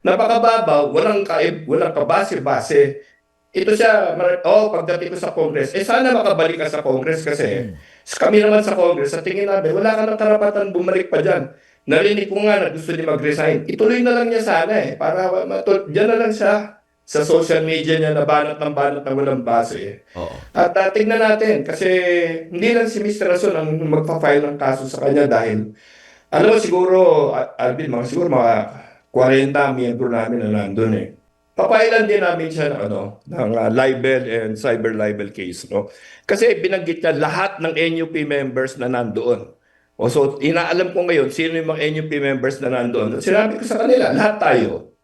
Napakababaw, walang kabase-base. Ito siya, pagdating ko sa Congress, sana makabalik ka sa Congress kasi Mm. kami naman sa Congress, sa tingin namin, wala ka ng karapatan bumalik pa dyan. Narinig ko nga na gusto niya mag-resign. Ituloy na lang niya sana para dyan na lang siya sa social media niya na banat ng walang base Oo. At tignan natin kasi hindi lang si Mr. Rason ang magpa-file ng kaso sa kanya dahil alam mo siguro, Alvin, siguro mga 40 miyembro namin na nandun Papailan din namin siya ng, libel and cyber libel case, no? Kasi binanggit niya lahat ng NUP members na nandoon. So, inaalam ko ngayon sino yung mga NUP members na nandoon. Sinabi ko sa kanila, lahat tayo.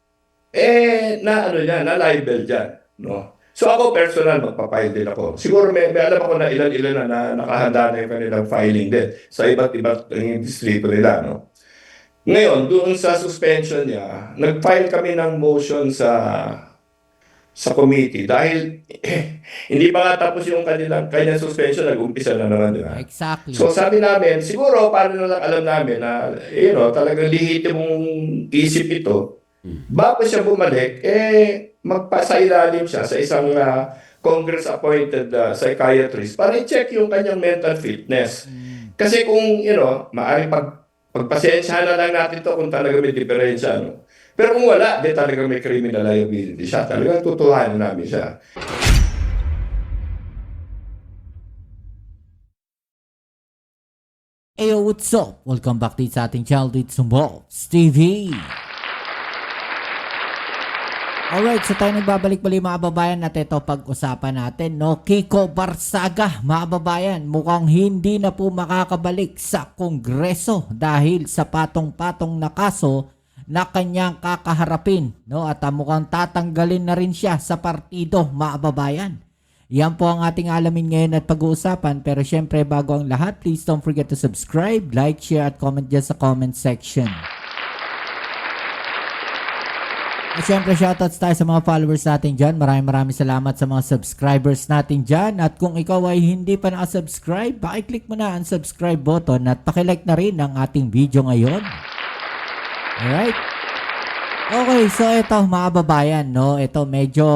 Na ano niya, na libel dyan, no? So ako personal, magpapile din ako. Siguro may alam ako na ilan-ilan na nakahanda na yung kanilang filing din sa iba't iba't distrito nila, no? Ngayon, doon sa suspension niya, nag-file kami ng motion sa committee dahil hindi pa nga tapos yung kanyang suspension, nag-umpisa na naman, di ba? Exactly. So sabi namin, siguro para na lang alam namin na, talagang lehitimong isip ito, Mm. bago siya bumalik, magpasailalim siya sa isang Congress-appointed psychiatrist para i-check yung kanyang mental fitness. Mm. Kasi kung, maaaring pagpasensyahan na lang natin to kung talaga may diferensya, no? Pero kung wala, di talaga may criminal liability siya. Talagang tutuhanin namin siya. Ayo, what's up? Welcome back din sa ating channel dito sa Bolts TV. Alright, so tayo nagbabalik-balik mga babayan at ito pag-usapan natin, no? Kiko Barsaga, mga babayan, mukhang hindi na po makakabalik sa Kongreso dahil sa patong-patong na kaso na kanyang kakaharapin, no? At mukhang tatanggalin na rin siya sa partido, mga babayan. Yan po ang ating alamin ngayon at pag-uusapan. Pero syempre bago ang lahat, please don't forget to subscribe, like, share at comment dyan sa comment section. At syempre shoutouts tayo sa mga followers natin dyan. Maraming salamat sa mga subscribers natin dyan. At kung ikaw ay hindi pa nakasubscribe, pakiclick mo na ang subscribe button at pakilike na rin ang ating video ngayon. Alright? Okay, so ito mga babayan, no? Ito medyo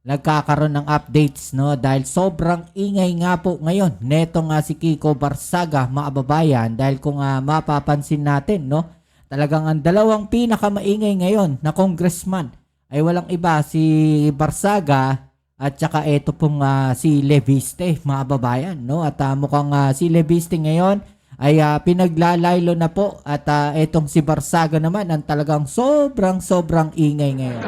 nagkakaroon ng updates, no? Dahil sobrang ingay nga po ngayon neto nga si Kiko Barsaga, mga babayan. Dahil kung mapapansin natin, no? Talagang ang dalawang pinakamaingay ngayon na congressman ay walang iba, si Barsaga at saka ito pong si Leviste, mga babayan, no? At mukhang si Leviste ngayon ay pinaglalaylo na po at itong si Barsaga naman ang talagang sobrang ingay ngayon.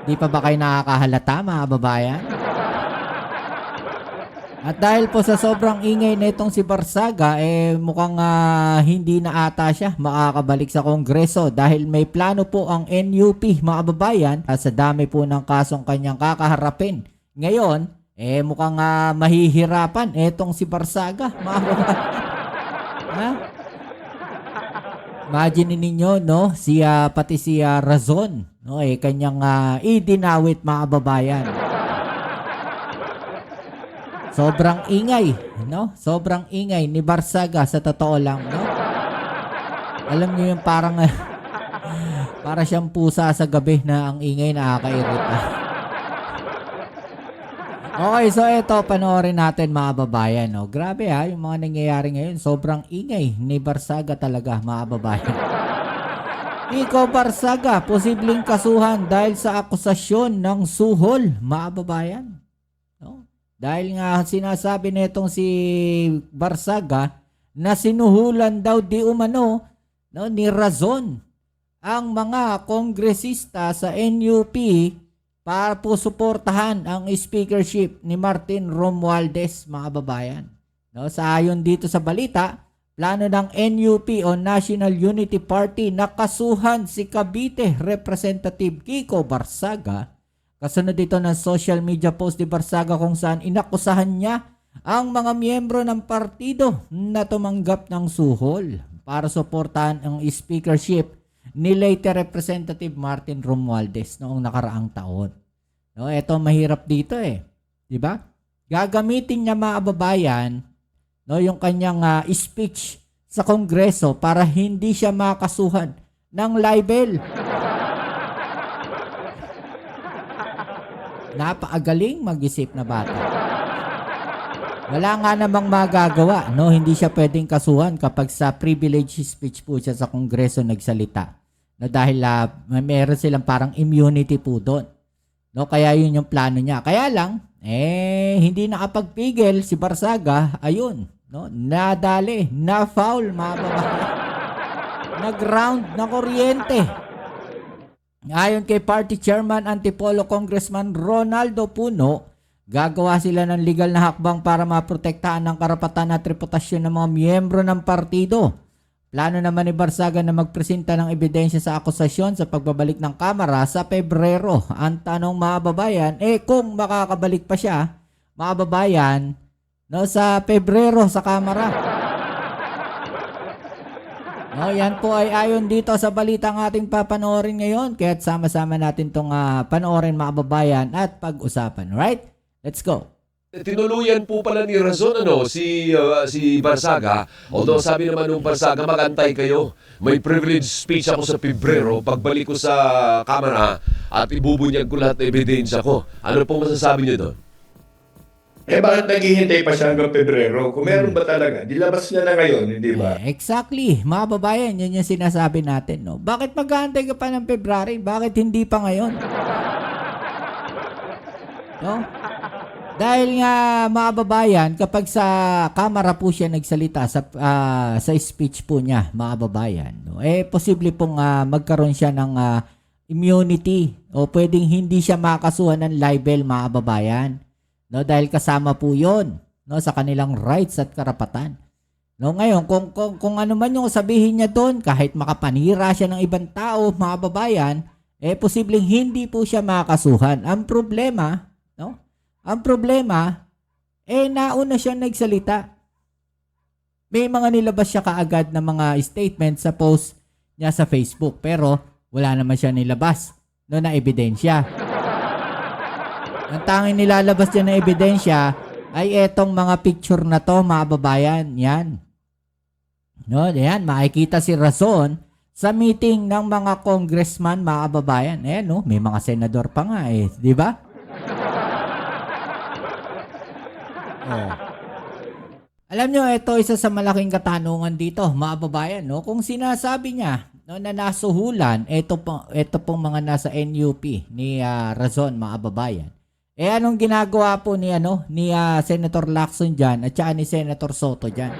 Di pa ba kayo nakakahalata, mga babayan? At dahil po sa sobrang ingay na itong si Barsaga, mukhang hindi na ata siya makakabalik sa Kongreso dahil may plano po ang NUP, mga babayan, at sa dami po ng kasong kanyang kakaharapin. Ngayon, mukhang mahihirapan itong si Barsaga, mga babayan. Ha? Imagine ninyo, no? Pati si Razon, no? Kanyang idinawit, mga babayan. Sobrang ingay, no? Sobrang ingay ni Barsaga sa totoo lang, no? Alam niyo yung parang para siyang pusa sa gabi na ang ingay nakakairita. Okay, so ito panoorin natin, mga babayan, no? Grabe yung mga nangyayari ngayon. Sobrang ingay ni Barsaga talaga, mga babayan. Kiko Barsaga, posibleng kasuhan dahil sa akusasyon ng suhol, mga babayan. No? Dahil nga sinasabi nitong si Barsaga na sinuhulan daw di umano, no, ni Razon ang mga kongresista sa NUP para po suportahan ang speakership ni Martin Romualdez, mga babayan. No, sa ayon dito sa balita, plano ng NUP o National Unity Party na kasuhan si Cavite Representative Kiko Barsaga. Kasunod dito ng social media post ni Barsaga kung saan inakusahan niya ang mga miyembro ng partido na tumanggap ng suhol para suportahan ang speakership ni late Representative Martin Romualdez noong nakaraang taon. No, ito mahirap dito 'di ba? Gagamitin niya, mga babayan, no, yung kanyang speech sa Kongreso para hindi siya makasuhan ng libel. Napakagaling mag-isip na bata. Wala nga namang magagawa, no? Hindi siya pwedeng kasuhan kapag sa privilege speech po siya sa Kongreso nagsalita. Na dahil meron silang parang immunity po doon. No, kaya yun yung plano niya. Kaya lang, hindi nakapagpigil si Barsaga, ayun, no? Nadali, na-foul, mga babae. Nag-round na kuryente. Ayon kay Party Chairman Antipolo Congressman Ronaldo Puno, gagawa sila ng legal na hakbang para maprotektahan ang karapatan at reputasyon ng mga miyembro ng partido. Plano naman ni Barsaga na magpresenta ng ebidensya sa akusasyon sa pagbabalik ng Kamara sa Pebrero. Ang tanong, mga babayan, kung makakabalik pa siya, mga babayan, no, sa Pebrero sa Kamara. No, yan po ay ayon dito sa balitang ating papanoorin ngayon. Kaya't sama-sama natin itong panoorin, mga babayan, at pag-usapan. Right? Let's go. Tinuluyan po pala ni Razon si Barsaga. Although sabi naman ng Barsaga, magantay kayo. May privilege speech ako sa Pebrero. Pagbalik ko sa Kamara at ibubunyag ko lahat ng ebidensya ko. Ano pong masasabi niyo doon? Bakit naghihintay pa siya hanggang Pebrero? Kung meron ba talaga, dilabas niya na ngayon, hindi ba? Exactly. Mga babayan, yun yung sinasabi natin. No? Bakit mag-aantay ka pa ng February? Bakit hindi pa ngayon? No? Dahil nga, mga babayan, kapag sa Kamara po siya nagsalita sa speech po niya, mga babayan, no? Posible pong magkaroon siya ng immunity o pwedeng hindi siya makasuhan ng libel, mga babayan. No, dahil kasama po 'yon, no, sa kanilang rights at karapatan. No, ngayon kung ano man yung sabihin niya doon, kahit makapanira siya ng ibang tao, mga babayan, posibleng hindi po siya makasuhan. Ang problema, no? Ang problema, nauna siya nagsalita. May mga nilabas siya kaagad na mga statement sa post niya sa Facebook, pero wala naman siya nilabas, no, na ebidensya. Ang tanging nilalabas niya na ebidensya ay etong mga picture na to, mga babayan. Yan. No, yan, makikita si Razon sa meeting ng mga congressman, mga babayan. No, may mga senador pa nga di ba? Oh. Alam nyo, ito isa sa malaking katanungan dito, mga babayan, no? Kung sinasabi niya, no, na nasuhulan, ito pong mga nasa NUP ni Razon, mga babayan. Anong ginagawa po ni Senator Lacson diyan at saka ni Senator Soto diyan?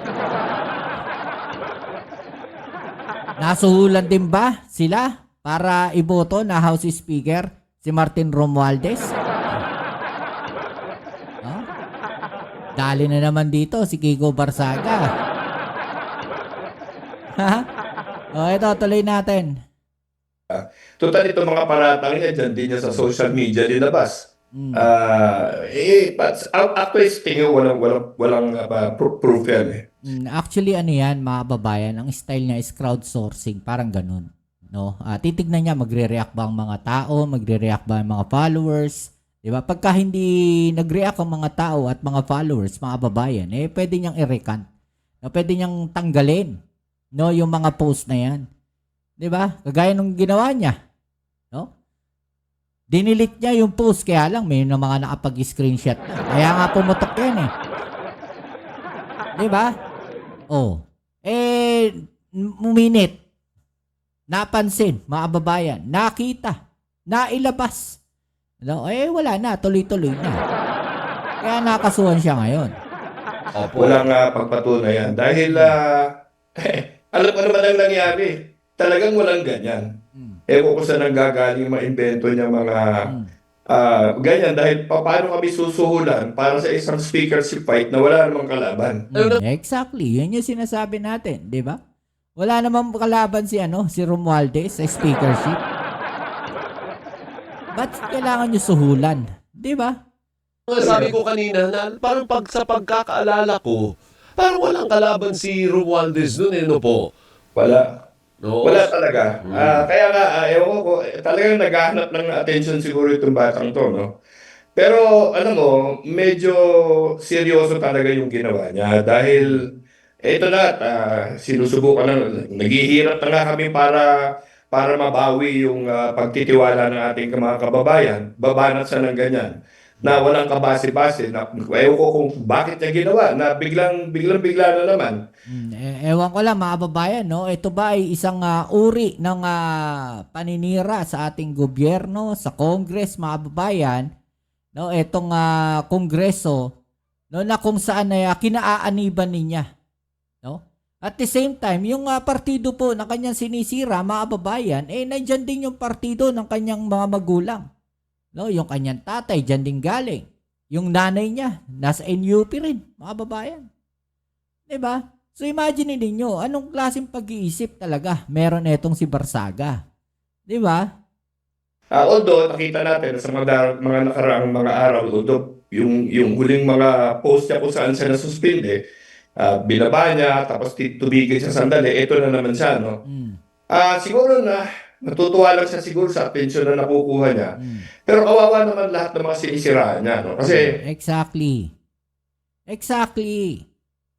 Nasuhulan din ba sila para iboto na House Speaker si Martin Romualdez? Dali na naman dito si Kiko Barsaga. Ito, tuloy natin. Total, ito mga paratang niya, dyan din niya sa social media nilabas. Actually, tingin walang proof yan Actually, ano yan, mga babayan, ang style niya is crowdsourcing, parang ganun. No? Titignan niya, magre-react ba ang mga tao, magre-react ba ang mga followers, di ba? Pagka hindi nag-react ang mga tao at mga followers, mga babayan, pwede niyang i-recant. No? Pwede niyang tanggalin, no, yung mga post na yan. Di ba? Kagaya nung ginawa niya. No? Dinilit niya yung post, kaya lang may mga nakapag-screenshot na. Kaya nga pumutok yan Diba? Muminit. Napansin, mga babayan. Nakita. Nailabas. No? Wala na. Tuloy-tuloy na. Kaya nakasuhan siya ngayon. Opo. Walang pagpatunay yan. Dahil, alam ko naman ang nangyari. Talagang walang ganyan. Ewan ko saan nanggagaling ma-invento niya mga ganyan. Dahil paano kami susuhulan para sa isang speakership fight na wala namang kalaban. Exactly. Yun yung sinasabi natin. Di ba? Wala namang kalaban si Romualdez sa speakership. Ba't kailangan nyo suhulan? Di ba? Sabi ko kanina na parang sa pagkakaalala ko, parang walang kalaban si Romualdez doon no po? Wala. No. Wala talaga. Kaya nga, ewan ko, talagang naghahanap ng attention siguro itong batang to, no? Pero, alam mo, medyo seryoso talaga yung ginawa niya dahil Ito na, sinusubukan na, naghihirap na nga kami para mabawi yung pagtitiwala ng ating mga kababayan. Babanat sa ng ganyan na walang kabase-base. Na, ewan ko kung bakit niya ginawa na biglang-bigla na naman. Ewan ko lang mga kababayan, no? Ito ba ay isang uri ng paninira sa ating gobyerno, sa Congress, mga kababayan, no? Itong Kongreso, no, na kung saan ay kinaaaniban niya, no? At the same time, yung partido po na kanyang sinisira, mga kababayan, nandyan din yung partido ng kanyang mga magulang. No, yung kanyang tatay, dyan din galing. Yung nanay niya, nasa NUP rin, mga kababayan. Diba? So imagine ninyo, anong klaseng pag-iisip talaga meron etong si Barsaga. Diba? Although nakita natin sa mga nakaraang mga araw, although yung huling mga post niya kung saan siya nasuspinde, binaba niya, tapos tubigil siya sandali, ito na naman siya, no? Siguro na natutuwa lang siya siguro sa atensyon na nakukuha niya. Pero kawawa naman lahat ng mga sinisiraan niya, no? Kasi Exactly.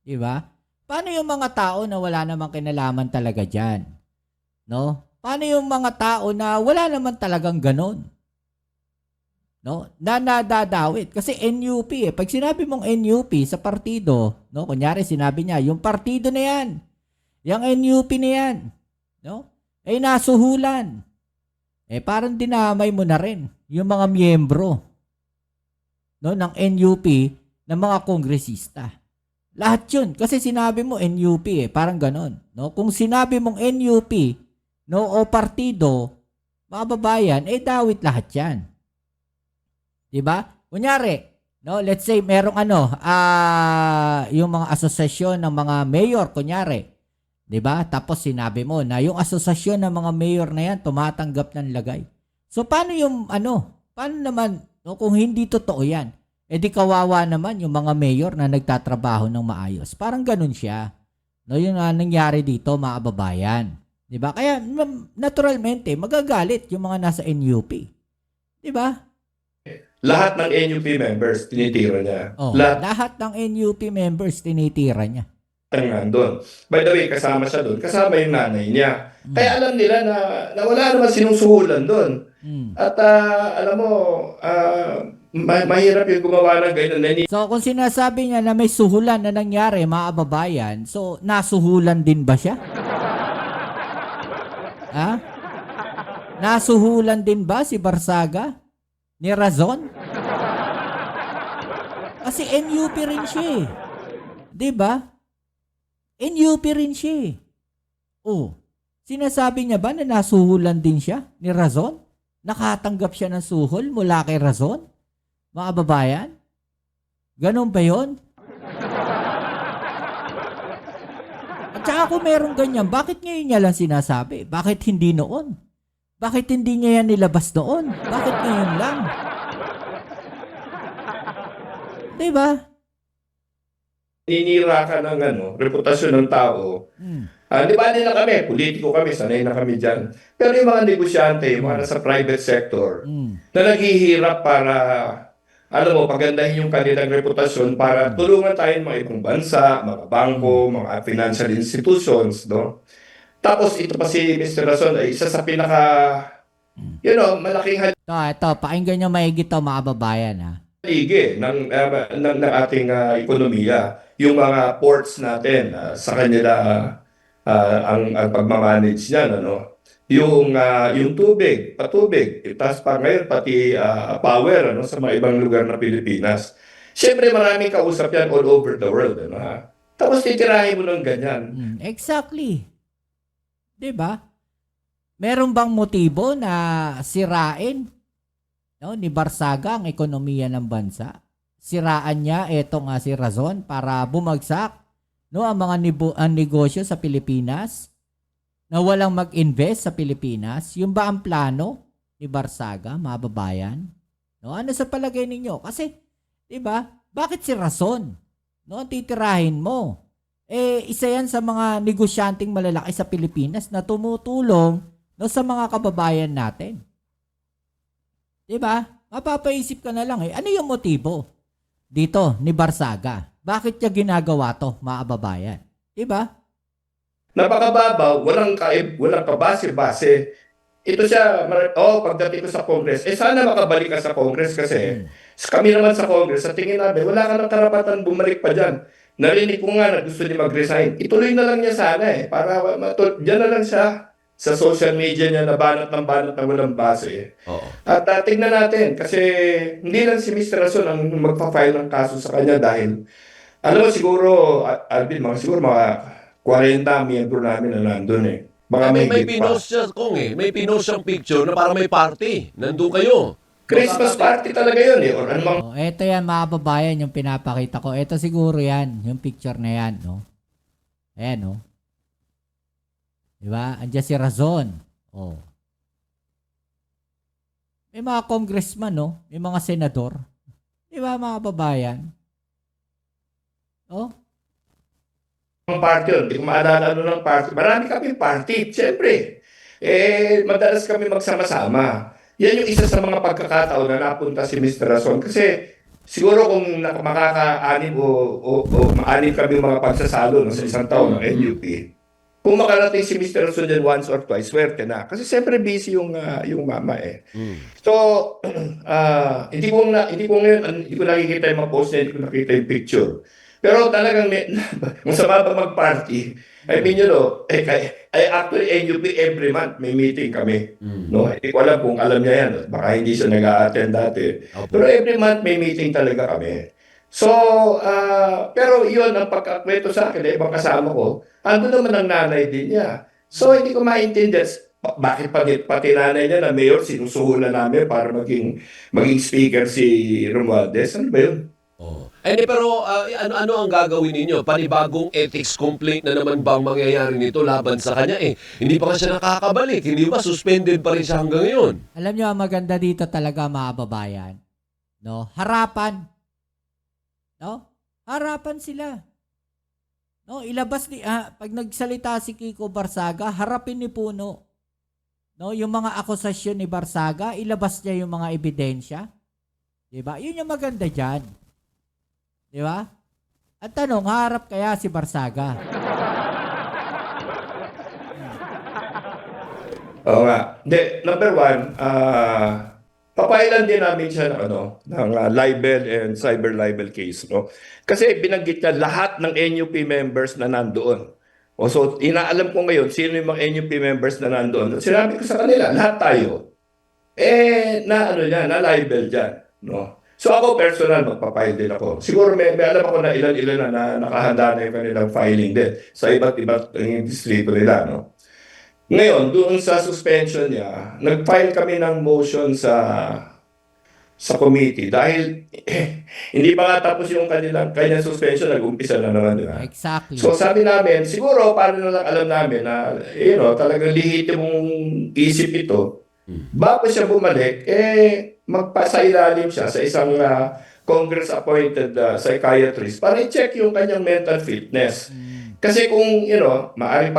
Diba? Paano yung mga tao na wala namang kinalaman talaga dyan? No? Paano yung mga tao na wala naman talagang ganon? No? Na nadadawit. Kasi NUP Pag sinabi mong NUP sa partido, no? Kunyari sinabi niya, yung partido na yan, yung NUP na yan, no? Nasuhulan. Parang dinamay mo na rin yung mga miyembro, no, ng NUP ng mga kongresista. Lahat yun. Kasi sinabi mo NUP parang ganon. No? Kung sinabi mong NUP, no, o partido, mga babayan, dawit lahat yan. Diba? Kunyari, no, let's say merong yung mga asosasyon ng mga mayor, kunyari. Diba? Tapos sinabi mo na yung asosasyon ng mga mayor na yan tumatanggap ng lagay. So paano yung paano naman, no, kung hindi totoo yan? Di kawawa naman yung mga mayor na nagtatrabaho ng maayos. Parang ganun siya. No, yung nangyari dito, mga kababayan. Diba? Kaya naturalmente magagalit yung mga nasa NUP. Diba? lahat ng NUP members tinitira niya. Lahat ng NUP members tinitira niya. Nandun. By the way, kasama siya doon. Kasama yung nanay niya. Kaya alam nila na wala naman sinusuhulan doon. At alam mo, mahirap yung gumawa ng ganyan. So kung sinasabi niya na may suhulan na nangyari, mga kababayan, so nasuhulan din ba siya? Ha? Nasuhulan din ba si Barsaga? Ni Razon? Kasi NUP rin siya eh. Diba? NUP rin siya eh. Sinasabi niya ba na nasuhulan din siya ni Razon? Nakatanggap siya ng suhol mula kay Razon? Mga kababayan? Ganun ba yun? At saka kung meron ganyan, bakit ngayon niya lang sinasabi? Bakit hindi noon? Bakit hindi niya yan nilabas noon? Bakit ngayon lang? Diba? Ninira ka ng reputasyon ng tao. Di ba na kami, politiko kami, sanay na kami dyan. Pero yung mga negosyante, yung mga nasa private sector, na naghihirap para, alam mo, pagandahin yung kanilang reputasyon para tulungan tayo ng mga ibang bansa, mga bangko, mga financial institutions, no? Tapos ito pa si Mr. Razon ay isa sa malaking Ito, pakinggan nyo maigit to, mga babayan, ha? haligi ng ating ekonomiya. Yung mga ports natin, sa kanila ang pagmamanage niyan, yung tubig, patubig, tapos pa ngayon pati power sa mga ibang lugar na Pilipinas. Siyempre maraming kausap yan all over the world, Tapos titirahin mo ng ganyan. Exactly. Diba? Meron bang motibo na sirain ni Barsaga ang ekonomiya ng bansa? Siraan niya etong si Razon para bumagsak ang mga negosyo sa Pilipinas, na walang mag-invest sa Pilipinas. Yung ba ang plano ni Barsaga, mga babayan? Ano sa palagay ninyo? Kasi, diba, bakit si Razon? Titirahin mo. Isa yan sa mga negosyanteng malalaki sa Pilipinas na tumutulong sa mga kababayan natin. Diba? Mapapaisip ka na lang ano yung motibo dito ni Barsaga? Bakit niya ginagawa to, mga kababayan? Di ba? Napakababaw, walang kabase-base. Ito siya, pagdating ko sa Congress, sana makabalik ka sa Congress kasi Hmm. kami naman sa Congress, sa tingin namin, wala ka ng karapatan bumalik pa dyan. Narinig ko nga na gusto niya mag-resign. Ituloy na lang niya sana para dyan na lang siya sa social media niya na banat ng walang base. Oo. At tignan natin kasi hindi lang si Mr. Rason ang magpa-file ng kaso sa kanya dahil alam mo siguro, Alvin, siguro mga 40 miyembro namin na nandun Baka May mahigit pa. pinost siya, Kong May pinost siyang picture na parang may party. Nandun kayo. Christmas party talaga yun Or anumang Oh, eto yan mga kababayan yung pinapakita ko. Eto siguro yan, yung picture na yan, no? Ayan, no? Diba? Andiyan si Razon. Oh. May mga congressman, no? May mga senador. Diba mga kababayan? Oh. party yun. Hindi ko maalala ano ng party. Marami kami party, siyempre. Madalas kami magsama-sama. Yan yung isa sa mga pagkakataon na napunta si Mr. Rason. Kasi siguro kung makaka-anim o maanim kami mga pagsasalo sa isang taon ng NUP, kung makarating si Mr. Rason dyan once or twice, swerte na. Kasi siyempre busy yung mama So, hindi ko nakikita yung mga post niya, hindi ko nakita yung picture. Pero talagang masama ba mag-party? I mean, actually NUP every month may meeting kami. No, hindi ko alam kung alam niya yan. Baka hindi siya nag-a-attend dati. Pero every month may meeting talaga kami. So, pero yun ang pagkakwento sa akin, ibang kasama ko, ando naman ang nanay din niya. So, hindi ko maintindihan bakit pati nanay niya na mayor sinusuhulan namin para maging speaker si Romualdez. Ano ba yun? Oh. Pero ano ang gagawin ninyo? Panibagong ethics complaint na naman bang mangyayari nito laban sa kanya Hindi pa nga siya nakakabalik. Hindi ba suspended pa rin siya hanggang ngayon? Alam nyo, ang maganda dito talaga mga babayan. No? Harapan. No? Harapan sila. No, ilabas pag nagsalita si Kiko Barsaga, harapin ni Puno. No, yung mga akusasyon ni Barsaga, ilabas niya yung mga ebidensya. 'Di ba? Yun yung maganda diyan. 'Di ba? At tanong, harap kaya si Barsaga? Oo nga. Hindi, number one, papailan din namin siya ng libel and cyber libel case. No? Kasi binanggit niya lahat ng NUP members na nandoon. So, inaalam ko ngayon sino yung mga NUP members na nandoon. Sinabi ko sa kanila, lahat tayo. Na libel dyan. No? So ako personal, magpapile din ako. Siguro may alam ako na ilan-ilan na nakahanda na yung kanilang filing din sa iba't distrito nila. No? Ngayon, doon sa suspension niya, nag-file kami ng motion sa committee dahil hindi pa nga tapos yung kanyang suspension, nag-umpisa na naman. Diba? Exactly. So sabi namin, siguro para na lang alam namin na talagang lehitimong isip ito, bago siya bumalik, magpasailalim siya sa isang Congress-appointed psychiatrist para i-check yung kanyang mental fitness. Kasi kung, maaaring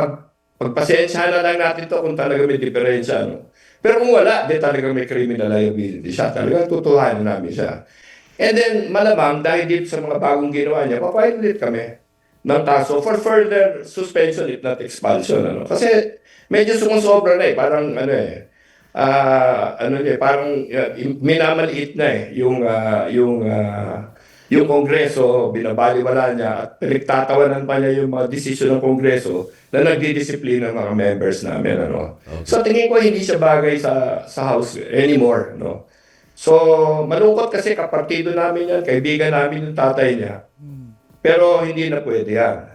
pagpasensyahan na lang natin to kung talaga may diferensya. Pero kung wala, di talaga may criminal liability siya. Talagang tutuhanan namin siya. And then, malamang, dahil dito sa mga bagong ginawa niya, papayag ulit kami ng kaso for further suspension if not expulsion. Kasi medyo sumusobra na parang parang minamaliit na yung Kongreso, binabaliwala niya at pinagtatawanan pa niya yung mga desisyon ng Kongreso na nagdidisiplina ng mga members namin. Okay. So tingin ko hindi siya bagay sa House anymore. No? So malungkot kasi kapartido namin yan, kaibigan namin yung tatay niya. Pero hindi na pwede yan.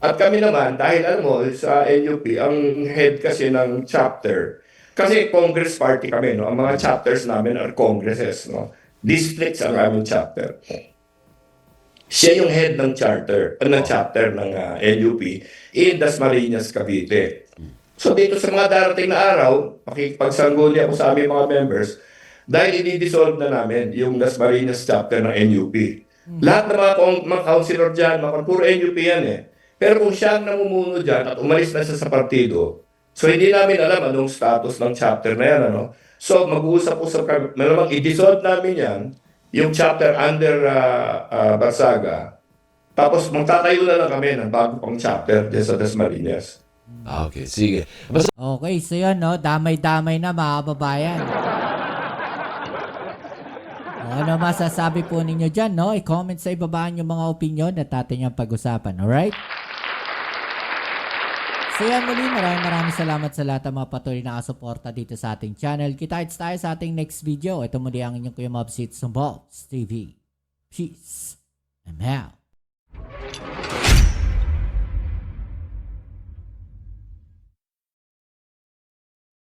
At kami naman, dahil alam mo, sa NUP, ang head kasi ng chapter, kasi Congress party kami, ang mga chapters namin are congresses. Districts ang aming chapter. Siya yung head ng chapter ng NUP in Dasmariñas, Cavite. So dito sa mga darating na araw, makikipagsangguni ako sa aming mga members dahil i-dissolve na namin yung Dasmariñas chapter ng NUP. Lahat ng mga councilor dyan, puro NUP yan Pero kung siya ang namumuno dyan at umalis na siya sa partido, so hindi namin alam anong status ng chapter na yan. So mag-uusap-usap kami, malamang i-dissolve namin yan, yung chapter under Barsaga, Tapos magtatayo na lang kami ng bago pang chapter dyan sa Dasmariñas. Okay, sige. Basta Okay, so yun, no? Damay-damay na, mga kababayan. Ano masasabi po ninyo dyan, no? I-comment sa ibabaan yung mga opinion at atin yung pag-usapan, alright? So yan muli, maraming salamat sa lahat ng mga patuloy na kasuporta dito sa ating channel. Kita-kits tayo sa ating next video. Ito muli ang inyong Kuya Mobs, It's Balls TV. Peace. I'm out.